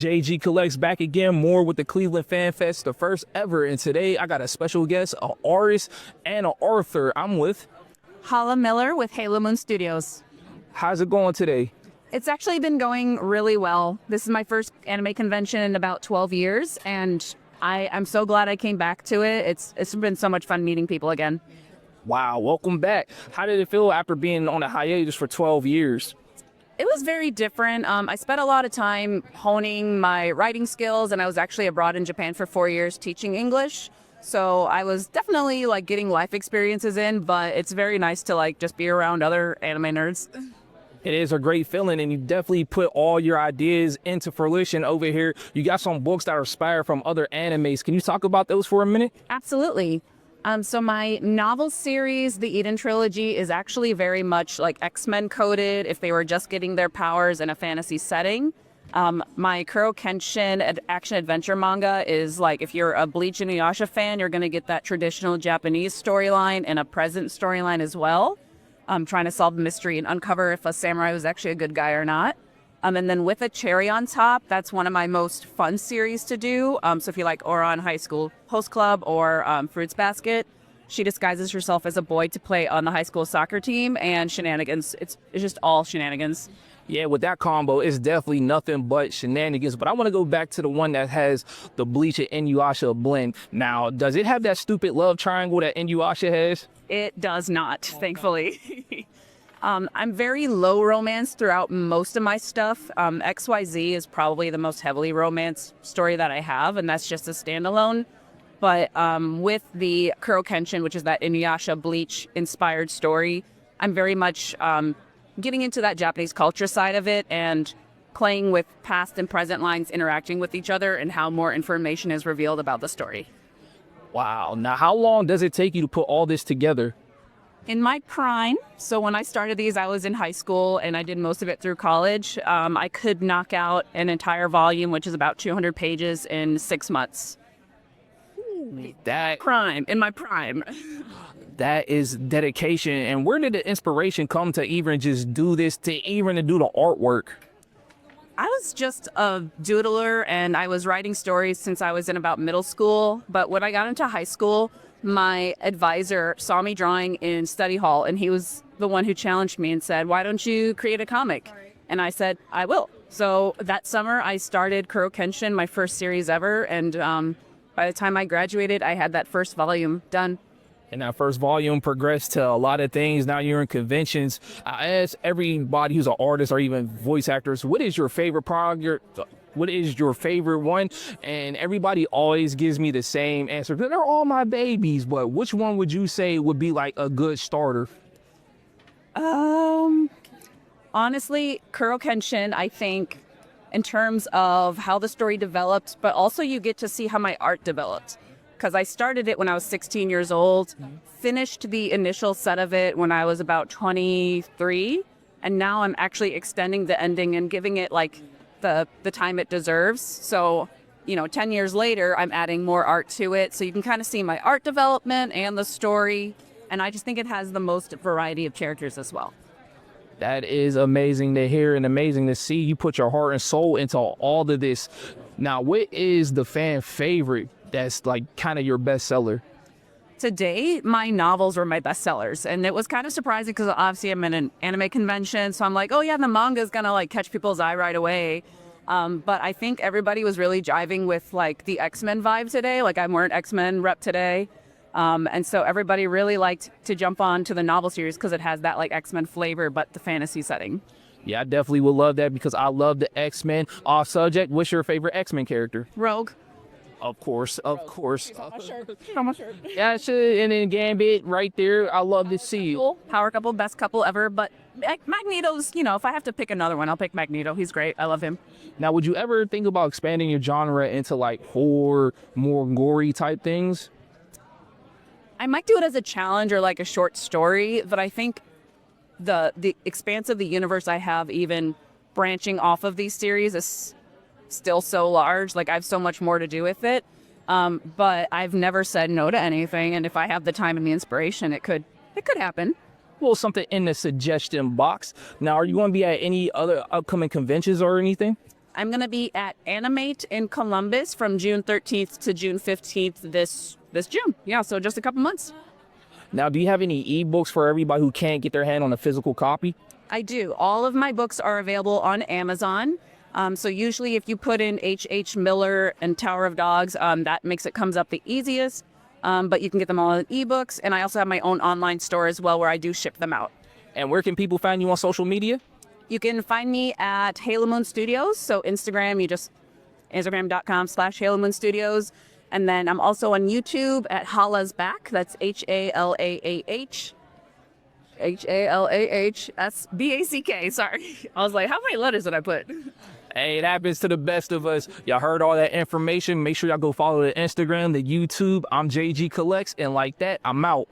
JG Collects back again, more with the Cleveland Fan Fest, the first ever. And today I got a special guest, an artist and an author. I'm with Halah Miller with Halah Moon Studios. How's it going today? It's actually been going really well. This is my first anime convention in about 12 years, and I'm so glad I came back to it. It's been so much fun meeting people again. Wow, welcome back. How did it feel after being on a hiatus for 12 years? It was very different. I spent a lot of time honing my writing skills, and I was actually abroad in Japan for 4 years teaching English. So I was definitely getting life experiences in, but it's very nice to just be around other anime nerds. It is a great feeling, and you definitely put all your ideas into fruition over here. You got some books that are inspired from other animes. Can you talk about those for a minute? Absolutely. So my novel series, the Eden Trilogy, is actually very much like X-Men coded if they were just getting their powers in a fantasy setting. My Kuro Kenshin action-adventure manga is if you're a Bleach and Inuyasha fan, you're going to get that traditional Japanese storyline and a present storyline as well. Trying to solve the mystery and uncover if a samurai was actually a good guy or not. And then with a cherry on top, that's one of my most fun series to do. So if you like Ouran High School Host Club or Fruits Basket, she disguises herself as a boy to play on the high school soccer team, and shenanigans. It's just all shenanigans. Yeah, with that combo, it's definitely nothing but shenanigans. But I want to go back to the one that has the Bleach and Inuyasha blend. Now, does it have that stupid love triangle that Inuyasha has? It does not, thankfully. I'm very low romance throughout most of my stuff. XYZ is probably the most heavily romance story that I have, and that's just a standalone. But with the Kuro Kenshin, which is that Inuyasha Bleach-inspired story, I'm very much getting into that Japanese culture side of it and playing with past and present lines interacting with each other and how more information is revealed about the story. Wow. Now, how long does it take you to put all this together? In my prime, so when I started these, I was in high school and I did most of it through college. I could knock out an entire volume, which is about 200 pages, in 6 months. In my prime. That is dedication. And where did the inspiration come to even just do this, to even to do the artwork? I was just a doodler, and I was writing stories since I was in about middle school. But when I got into high school, my advisor saw me drawing in study hall, and he was the one who challenged me and said, "Why don't you create a comic?" And I said, "I will." So that summer, I started Kuro Kenshin, my first series ever. And by the time I graduated, I had that first volume done. And that first volume progressed to a lot of things. Now you're in conventions. I ask everybody who's an artist or even voice actors, what is your favorite project? What is your favorite one? And everybody always gives me the same answer. They're all my babies, but which one would you say would be a good starter? Honestly, Kuro Kenshin, I think, in terms of how the story developed, but also you get to see how my art developed. Because I started it when I was 16 years old, finished the initial set of it when I was about 23, and now I'm actually extending the ending and giving it the time it deserves. So, 10 years later, I'm adding more art to it, so you can kind of see my art development and the story, and I just think it has the most variety of characters as well. That is amazing to hear and amazing to see. You put your heart and soul into all of this. Now, what is the fan favorite that's kind of your bestseller? Today, my novels were my bestsellers, and it was kind of surprising because obviously I'm in an anime convention, so I'm oh yeah, the manga is gonna catch people's eye right away. But I think everybody was really jiving with the X-Men vibe today. I'm wearing X-Men rep today. And so everybody really liked to jump on to the novel series because it has that X-Men flavor, but the fantasy setting. Yeah, I definitely would love that because I love the X-Men. Off subject, what's your favorite X-Men character? Rogue. Of course. On my shirt. Yeah, and then Gambit right there. I love to see you. Power couple, best couple ever. But Magneto's, if I have to pick another one, I'll pick Magneto. He's great. I love him. Now, would you ever think about expanding your genre into horror, more gory type things? I might do it as a challenge or a short story, but I think the expanse of the universe I have, even branching off of these series, is still so large. I have so much more to do with it. But I've never said no to anything, and if I have the time and the inspiration, it could happen. Well, something in the suggestion box. Now, are you going to be at any other upcoming conventions or anything? I'm going to be at Animate in Columbus from June 13th to June 15th this June. Yeah, so just a couple months. Now, do you have any ebooks for everybody who can't get their hand on a physical copy? I do. All of my books are available on Amazon. So usually if you put in H.H. Miller and Tower of Dogs, that comes up the easiest. But you can get them all in ebooks. And I also have my own online store as well where I do ship them out. And where can people find you on social media? You can find me at Halah Moon Studios. So Instagram, Instagram.com/Halah Moon Studios. And then I'm also on YouTube at Halah's Back. That's HALAAH. HALAHSBACK. Sorry. I was like, how many letters did I put? Hey, it happens to the best of us. Y'all heard all that information. Make sure y'all go follow the Instagram, the YouTube. I'm JG Collects. And like that, I'm out.